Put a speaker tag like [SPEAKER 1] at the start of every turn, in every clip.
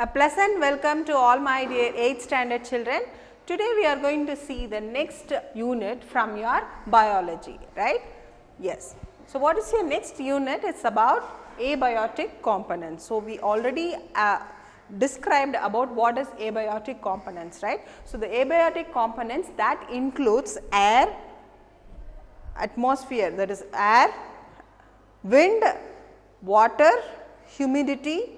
[SPEAKER 1] A pleasant welcome to all my dear 8th standard children. Today we are going to see the next unit from your biology, right? Yes. So, what is your next unit? It is about abiotic components. So, we already described about what is abiotic components, right? So, the abiotic components that includes air, atmosphere, that is air, wind, water, humidity,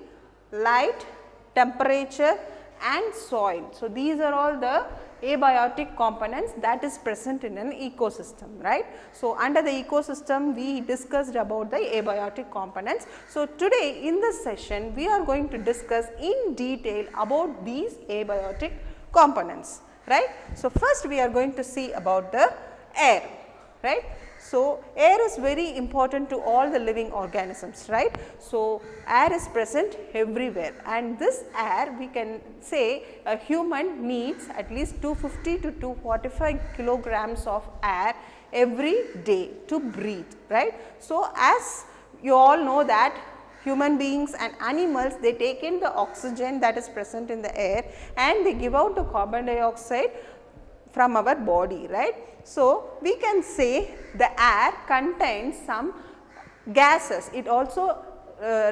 [SPEAKER 1] light, temperature and soil. So, these are all the abiotic components that is present in an ecosystem, right. So, under the ecosystem we discussed about the abiotic components. So, today in this session we are going to discuss in detail about these abiotic components, right. So, first we are going to see about the air, right. So, air is very important to all the living organisms, right. So, air is present everywhere and this air we can say a human needs at least 250 to 245 kilograms of air every day to breathe, right. So, as you all know that human beings and animals, they take in the oxygen that is present in the air and they give out the carbon dioxide from our body, right. So, we can say the air contains some gases, it also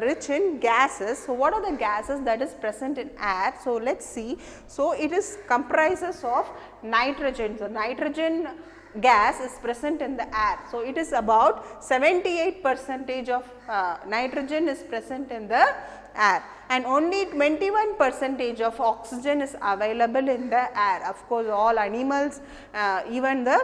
[SPEAKER 1] rich in gases. So, what are the gases that is present in air? So, let us see. So, it is comprises of nitrogen. So, nitrogen gas is present in the air. So, it is about 78% of nitrogen is present in the air and only 21% of oxygen is available in the air. Of course, all animals, even the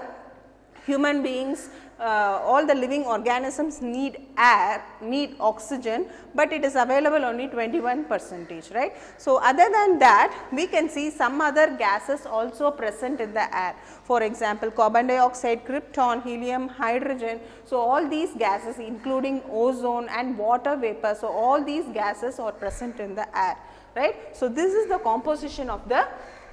[SPEAKER 1] human beings, all the living organisms need air, need oxygen, but it is available only 21%, right. So, other than that we can see some other gases also present in the air. For example, carbon dioxide, krypton, helium, hydrogen. So, all these gases including ozone and water vapor. So, all these gases are present in the air, right. So, this is the composition of the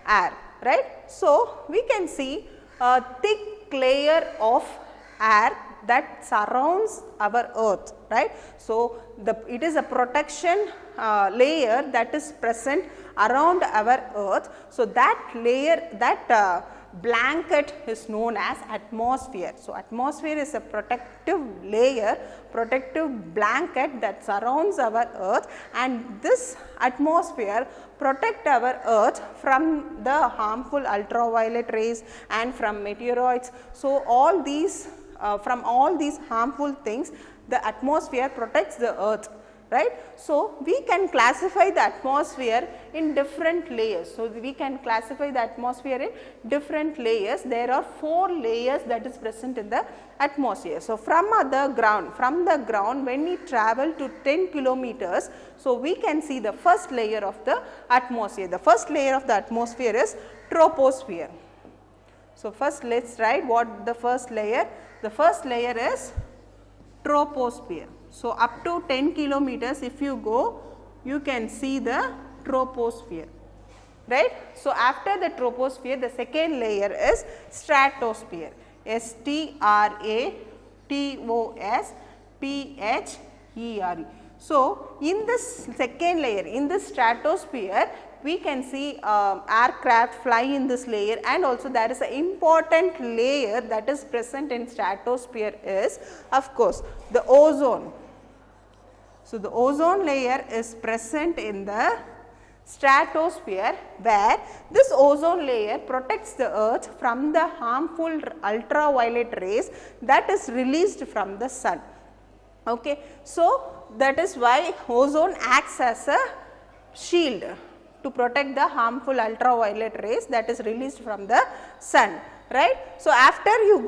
[SPEAKER 1] air, right. So, we can see a thick layer of air that surrounds our earth, right. So, it is a protection layer that is present around our earth. So, that layer, that blanket is known as atmosphere. So, atmosphere is a protective layer, protective blanket that surrounds our earth and this atmosphere protect our earth from the harmful ultraviolet rays and from meteoroids. So, all these from all these harmful things, the atmosphere protects the earth, right. So, we can classify the atmosphere in different layers. So, we can classify the atmosphere in different layers. There are 4 layers that is present in the atmosphere. So, from the ground when we travel to 10 kilometers, so we can see the first layer of the atmosphere. The first layer of the atmosphere is troposphere. So, first let us write what the first layer. The first layer is troposphere. So, up to 10 kilometers if you go, you can see the troposphere, right. So, after the troposphere, the second layer is stratosphere, S-T-R-A-T-O-S-P-H-E-R-E. So, in this second layer, in this stratosphere, we can see aircraft fly in this layer and also there is an important layer that is present in stratosphere is of course the ozone. So, the ozone layer is present in the stratosphere where this ozone layer protects the earth from the harmful ultraviolet rays that is released from the sun. Okay. So, that is why ozone acts as a shield to protect the harmful ultraviolet rays that is released from the sun, right. So, after you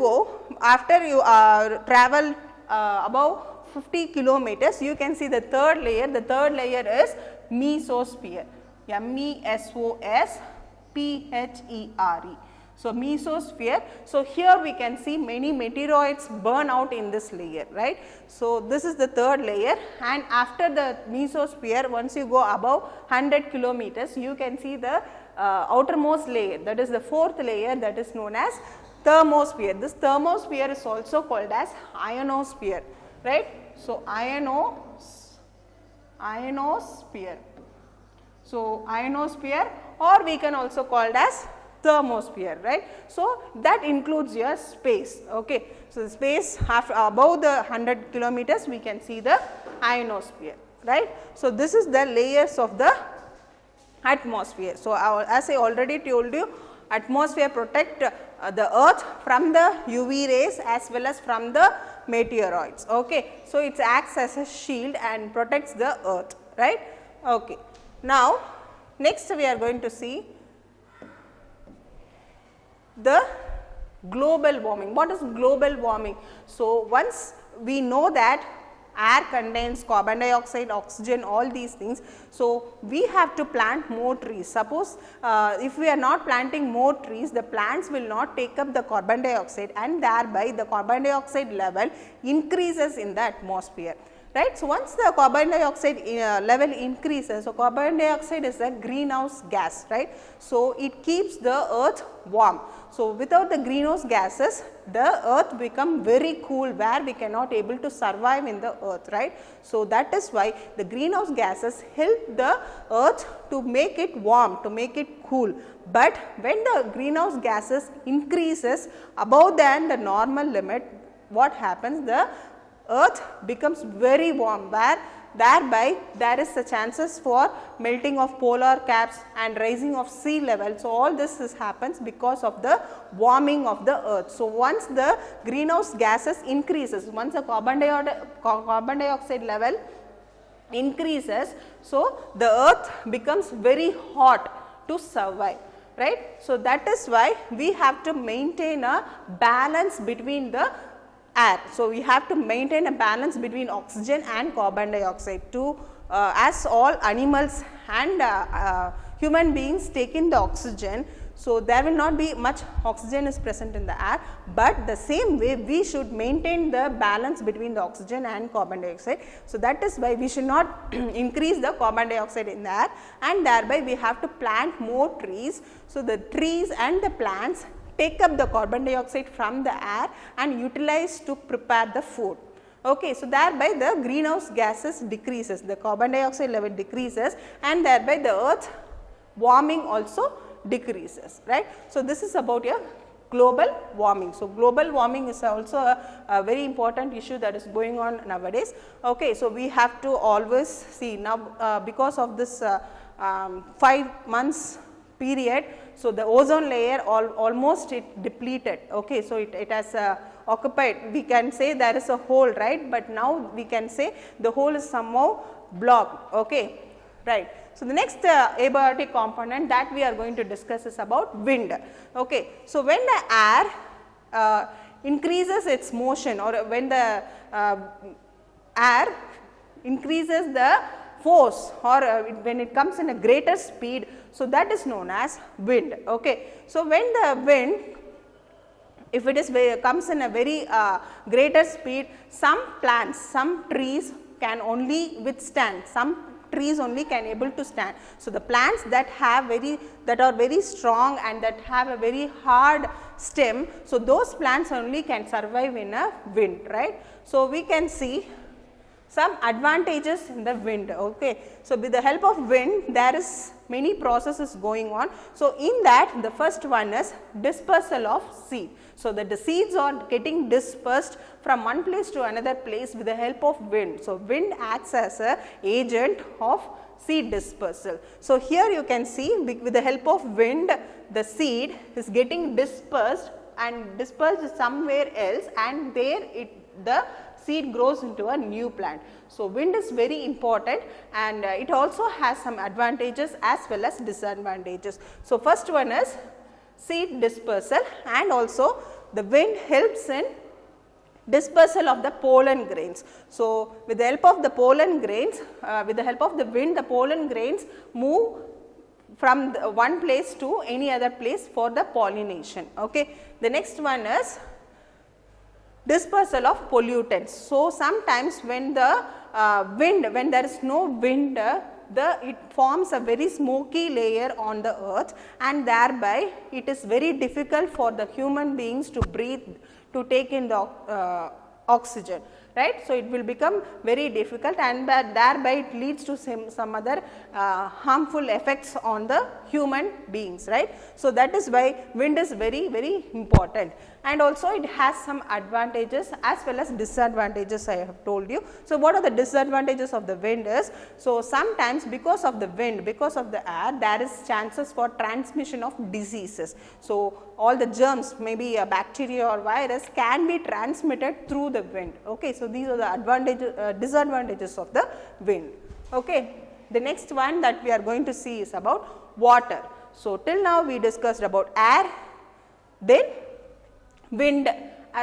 [SPEAKER 1] travel above 50 kilometers, you can see the third layer. The third layer is mesosphere, M-E-S-O-S-P-H-E-R-E. So, mesosphere. So, here we can see many meteoroids burn out in this layer, right. So, this is the third layer and after the mesosphere, once you go above 100 kilometers, you can see the outermost layer, that is the fourth layer, that is known as thermosphere. This thermosphere is also called as ionosphere, right. So, ionosphere. So, ionosphere, or we can also call it as thermosphere, right. So, that includes your space. Okay. So, the space above the 100 kilometers we can see the ionosphere, right. So, this is the layers of the atmosphere. So, as I already told you, atmosphere protect the earth from the UV rays as well as from the meteoroids. Okay. So, it acts as a shield and protects the earth, right. Okay. Now, next we are going to see the global warming. What is global warming? So, once we know that air contains carbon dioxide, oxygen, all these things. So, we have to plant more trees. Suppose if we are not planting more trees, the plants will not take up the carbon dioxide, and thereby the carbon dioxide level increases in the atmosphere. Right. So, once the carbon dioxide level increases, so carbon dioxide is a greenhouse gas, right. So, it keeps the earth warm. So, without the greenhouse gases, the earth become very cool, where we cannot able to survive in the earth, right. So, that is why the greenhouse gases help the earth to make it warm, to make it cool. But when the greenhouse gases increases above than the normal limit, what happens? The earth becomes very warm, where thereby there is the chances for melting of polar caps and rising of sea level. So, all this happens because of the warming of the earth. So, once the greenhouse gases increases, once the carbon dioxide level increases, so the earth becomes very hot to survive, right. So, that is why we have to maintain a balance between the air. So, we have to maintain a balance between oxygen and carbon dioxide to as all animals and human beings take in the oxygen. So, there will not be much oxygen is present in the air, but the same way we should maintain the balance between the oxygen and carbon dioxide. So, that is why we should not increase the carbon dioxide in the air, and thereby we have to plant more trees. So, the trees and the plants take up the carbon dioxide from the air and utilize to prepare the food. Okay, so, thereby the greenhouse gases decreases, the carbon dioxide level decreases, and thereby the earth warming also decreases, right. So, this is about your global warming. So, global warming is also a very important issue that is going on nowadays. Okay, so, we have to always see now because of this 5 months period. So, the ozone layer almost it depleted. Okay. So, it has occupied, we can say there is a hole, right, but now we can say the hole is somehow blocked. Okay. Right. So, the next abiotic component that we are going to discuss is about wind. Okay. So, when the air increases its motion, or when the air increases the force, or when it comes in a greater speed, so that is known as wind. Okay. So, when the wind, if it is comes in a very greater speed, some plants, some trees can only withstand, some trees only can able to stand. So, the plants that have that are very strong and that have a very hard stem, so those plants only can survive in a wind, right. So, we can see some advantages in the wind. Okay. So, with the help of wind, there is many processes going on. So, in that the first one is dispersal of seed. So, the seeds are getting dispersed from one place to another place with the help of wind. So, wind acts as a agent of seed dispersal. So, here you can see with the help of wind, the seed is getting dispersed and dispersed somewhere else, and there the seed grows into a new plant. So, wind is very important, and it also has some advantages as well as disadvantages. So, first one is seed dispersal, and also the wind helps in dispersal of the pollen grains. So, with the help of the pollen grains, with the help of the wind, the pollen grains move from one place to any other place for the pollination. Okay. The next one is dispersal of pollutants. So, sometimes when the when there is no wind, it forms a very smoky layer on the earth, and thereby it is very difficult for the human beings to breathe, to take in the oxygen, right. So, it will become very difficult, and thereby it leads to some other harmful effects on the human beings, right. So, that is why wind is very, very important, and also it has some advantages as well as disadvantages, I have told you. So, what are the disadvantages of the wind is, so sometimes because of the wind, because of the air, there is chances for transmission of diseases. So, all the germs, maybe a bacteria or virus, can be transmitted through the wind. Okay. So, these are the disadvantages of the wind. Okay. The next one that we are going to see is about water. So, till now we discussed about air, then wind.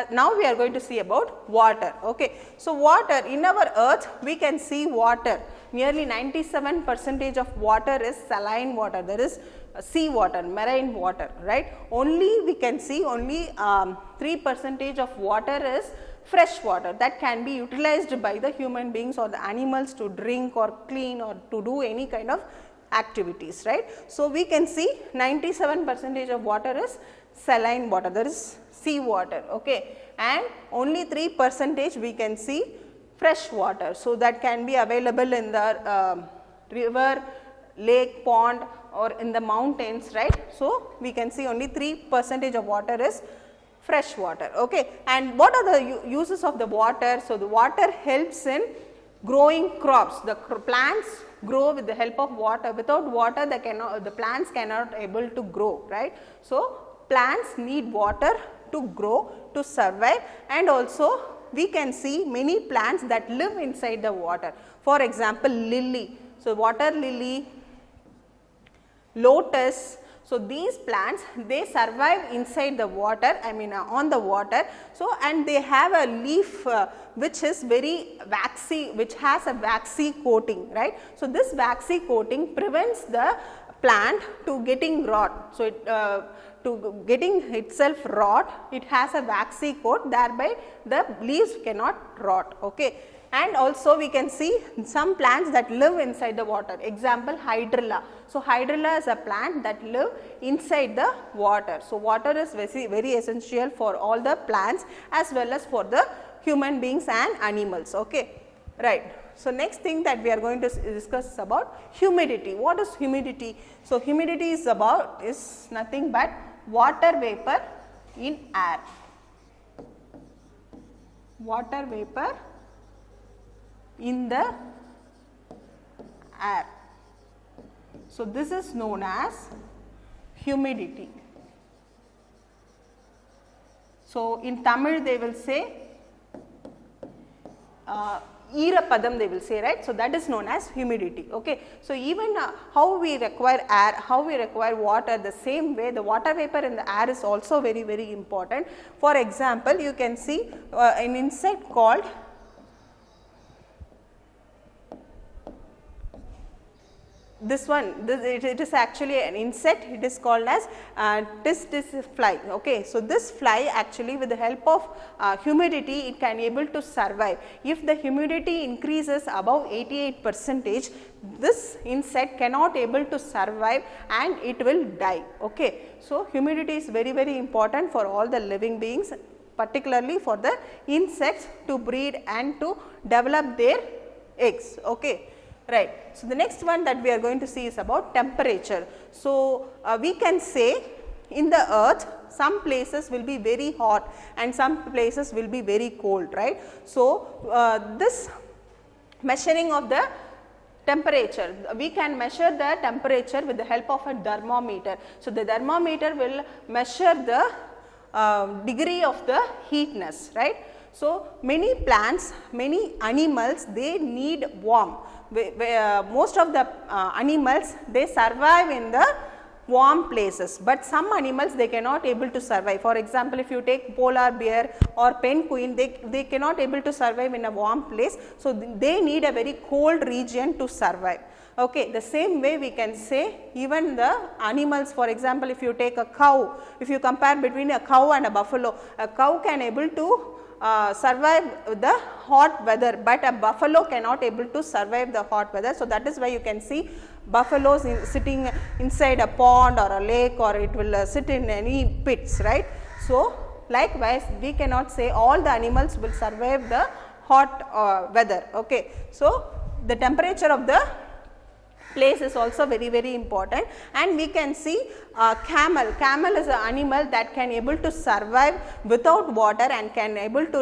[SPEAKER 1] Now we are going to see about water. Okay. So, water, in our earth we can see water, nearly 97% of water is saline water, there is sea water, marine water, right. Only we can see only 3% of water is fresh water that can be utilized by the human beings or the animals to drink or clean or to do any kind of activities, right. So, we can see 97% of water is saline water, there is sea water, okay, and only 3% we can see fresh water. So, that can be available in the river, lake, pond or in the mountains, right. So, we can see only 3% of water is fresh water, okay. And what are the uses of the water? So, the water helps in growing crops, the plants grow with the help of water. Without water the plants cannot able to grow, right. So, plants need water to grow, to survive, and also we can see many plants that live inside the water. For example, lily, so water lily, lotus. So, these plants, they survive inside the water, I mean on the water. So, and they have a leaf which is very waxy, which has a waxy coating, right. So, this waxy coating prevents the plant to getting rot. So, to getting itself rot, it has a waxy coat, thereby the leaves cannot rot, okay. And also we can see some plants that live inside the water, example hydrilla. So, hydrilla is a plant that live inside the water. So, water is very essential for all the plants as well as for the human beings and animals, okay, right. So, next thing that we are going to discuss is about humidity. What is humidity? So, humidity is nothing but water vapor in air, water vapor in the air. So, this is known as humidity. So, in Tamil they will say Eerapadam they will say, right. So, that is known as humidity, okay. So, even how we require air, how we require water, the same way the water vapor in the air is also very, very important. For example, you can see an insect called this one, it is actually an insect, it is called as tistis fly, okay. So, this fly actually with the help of humidity it can able to survive. If the humidity increases above 88%, this insect cannot able to survive and it will die, okay. So, humidity is very, very important for all the living beings, particularly for the insects to breed and to develop their eggs, okay. Right. So, the next one that we are going to see is about temperature. So, we can say in the earth some places will be very hot and some places will be very cold, right. So, this measuring of the temperature, we can measure the temperature with the help of a thermometer. So, the thermometer will measure the degree of the heatness, right. So, many plants, many animals, they need warmth. Most of the animals, they survive in the warm places, but some animals they cannot able to survive. For example, if you take polar bear or penguin, they cannot able to survive in a warm place. So, they need a very cold region to survive. Okay. The same way we can say even the animals, for example, if you take a cow, if you compare between a cow and a buffalo, a cow can able to survive the hot weather, but a buffalo cannot able to survive the hot weather. So, that is why you can see buffaloes sitting inside a pond or a lake, or it will sit in any pits, right. So, likewise we cannot say all the animals will survive the hot weather. Okay. So, the temperature of the place is also very important, and we can see camel is an animal that can able to survive without water and can able to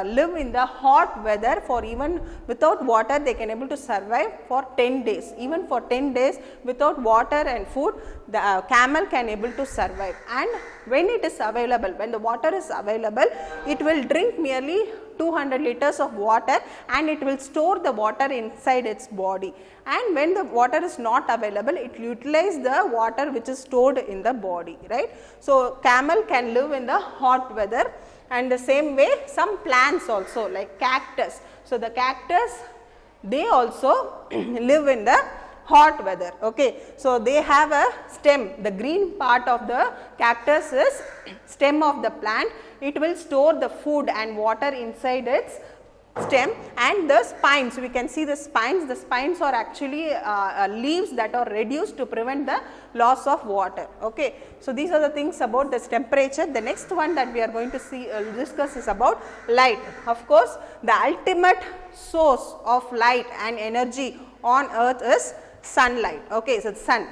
[SPEAKER 1] live in the hot weather. For even without water they can able to survive for 10 days, even for 10 days without water and food the camel can able to survive. And when it is available, when the water is available, it will drink nearly 200 liters of water and it will store the water inside its body. And when the water is not available, it utilize the water which is stored in the body, right. So, camel can live in the hot weather, and the same way some plants also like cactus. So, the cactus they also live in the hot weather. Okay. So, they have a stem, the green part of the cactus is stem of the plant. It will store the food and water inside its stem, and the spines, we can see the spines are actually leaves that are reduced to prevent the loss of water. Okay. So, these are the things about this temperature. The next one that we are going to see discuss is about light. Of course, the ultimate source of light and energy on earth is sunlight. Okay. So, sun.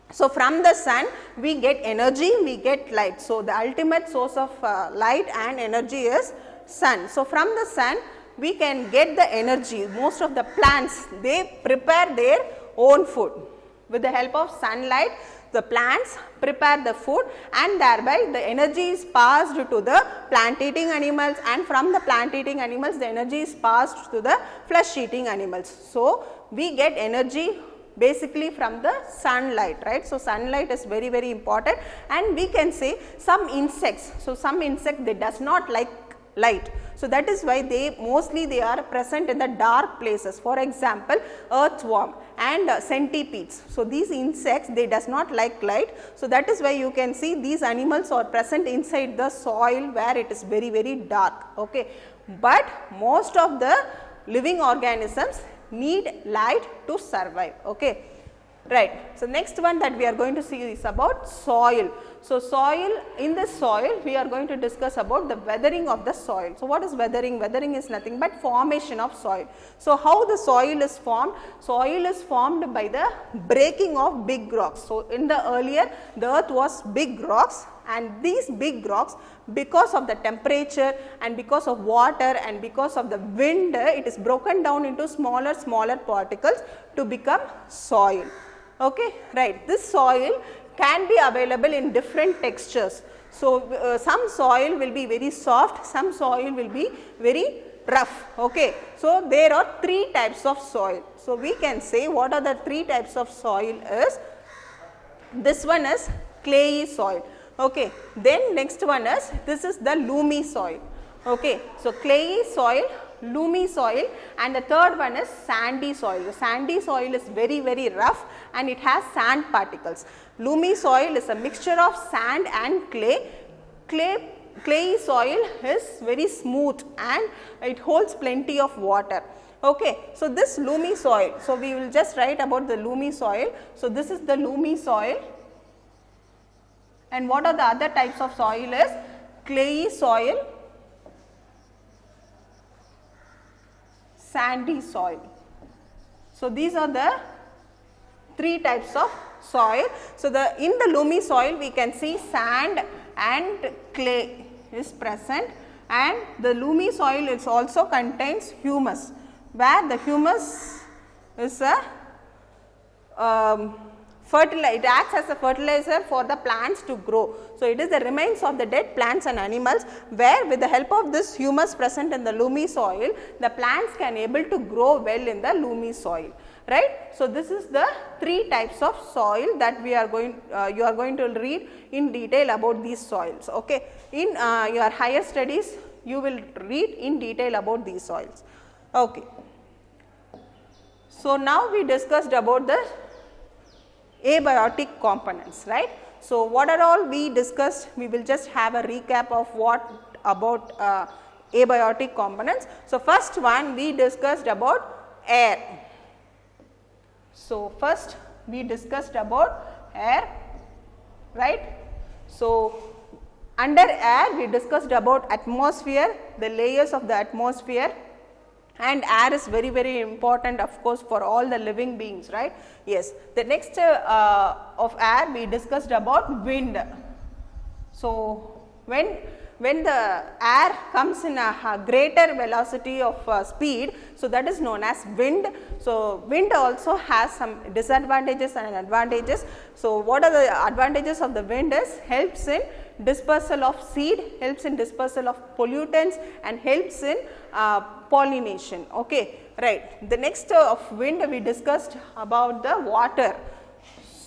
[SPEAKER 1] So, from the sun we get energy, we get light. So, the ultimate source of light and energy is sun. So, from the sun we can get the energy. Most of the plants they prepare their own food. With the help of sunlight, the plants prepare the food and thereby the energy is passed to the plant eating animals, and from the plant eating animals the energy is passed to the flesh eating animals. So, we get energy basically from the sunlight, right. So, sunlight is very important, and we can say some insects. So, some insect they does not like light. So, that is why they mostly they are present in the dark places. For example, earthworm and centipedes. So, these insects they does not like light. So, that is why you can see these animals are present inside the soil where it is very dark. Okay. But most of the living organisms need light to survive. Okay. Right. So, next one that we are going to see is about soil. So, soil, in the soil we are going to discuss about the weathering of the soil. So, what is weathering? Weathering is nothing but formation of soil. So, how the soil is formed? Soil is formed by the breaking of big rocks. So, in the earlier the earth was big rocks, and these big rocks, because of the temperature and because of water and because of the wind, it is broken down into smaller particles to become soil. Okay, right. This soil can be available in different textures. So, some soil will be very soft, some soil will be very rough. Okay. So, there are three types of soil. So, we can say what are the three types of soil is, this one is clayey soil. Okay. Then next one is, this is the loomy soil. Okay. So, clayey soil, loomy soil, and the third one is sandy soil. The sandy soil is very rough and it has sand particles. Loomy soil is a mixture of sand and clay. Clayey soil is very smooth and it holds plenty of water. Okay. So, this loomy soil, so we will just write about the loomy soil. So, this is the loomy soil, and what are the other types of soil is clayey soil, sandy soil. So, these are the three types of soil. So, in the loomy soil we can see sand and clay is present, and the loomy soil is also contains humus, where the humus is a it acts as a fertilizer for the plants to grow. So, it is the remains of the dead plants and animals, where with the help of this humus present in the loomy soil, the plants can able to grow well in the loomy soil, right. So, this is the three types of soil that we are going you are going to read in detail about these soils. Okay. In your higher studies you will read in detail about these soils. Okay. So, now we discussed about the abiotic components, right. So, what are all we discussed? We will just have a recap of what about abiotic components. So, first one we discussed about air. So, first we discussed about air, right. So, under air we discussed about atmosphere, the layers of the atmosphere, and air is very important, of course, for all the living beings, right. Yes, the next of air we discussed about wind. So, when the air comes in a greater velocity of speed, so that is known as wind. So, wind also has some disadvantages and advantages. So, what are the advantages of the wind is helps in dispersal of seed, helps in dispersal of pollutants, and helps in pollination. Okay, right. The next of wind we discussed about the water.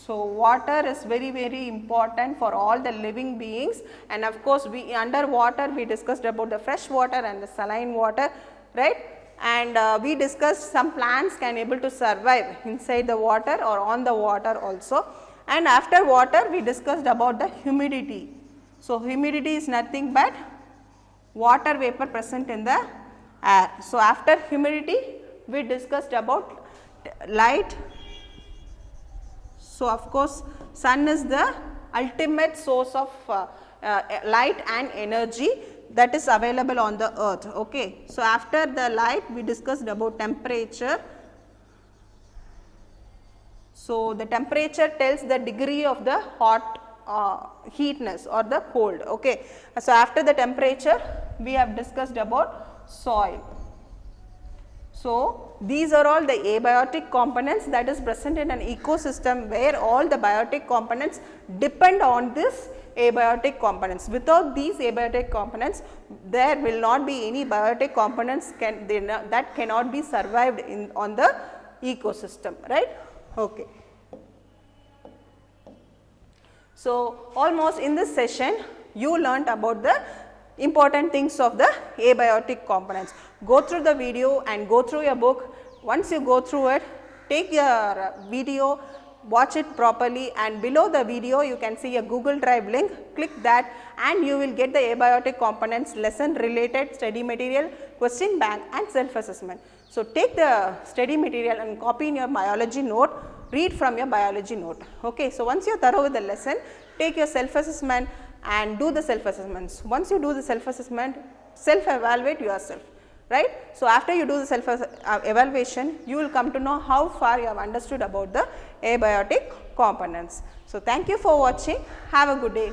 [SPEAKER 1] So, water is very important for all the living beings, and of course, we under water we discussed about the fresh water and the saline water, right. And we discussed some plants can able to survive inside the water or on the water also. And after water we discussed about the humidity. So, humidity is nothing but water vapor present in the air. So, after humidity we discussed about light. So, of course, sun is the ultimate source of light and energy that is available on the earth. Okay. So, after the light we discussed about temperature. So, the temperature tells the degree of the hot heatness or the cold. Okay. So, after the temperature we have discussed about soil. So, these are all the abiotic components that is present in an ecosystem where all the biotic components depend on this abiotic components. Without these abiotic components, there will not be any biotic components that cannot be survived on the ecosystem, right. Okay. So, almost in this session you learnt about the important things of the abiotic components. Go through the video and go through your book. Once you go through it, take your video, watch it properly, and below the video you can see a Google Drive link. Click that and you will get the abiotic components lesson related study material, question bank and self assessment. So, take the study material and copy in your biology note, read from your biology note. Okay. So, once you are thorough with the lesson, take your self assessment and do the self assessments. Once you do the self assessment, self evaluate yourself, right. So, after you do the self evaluation, you will come to know how far you have understood about the abiotic components. So, thank you for watching. Have a good day.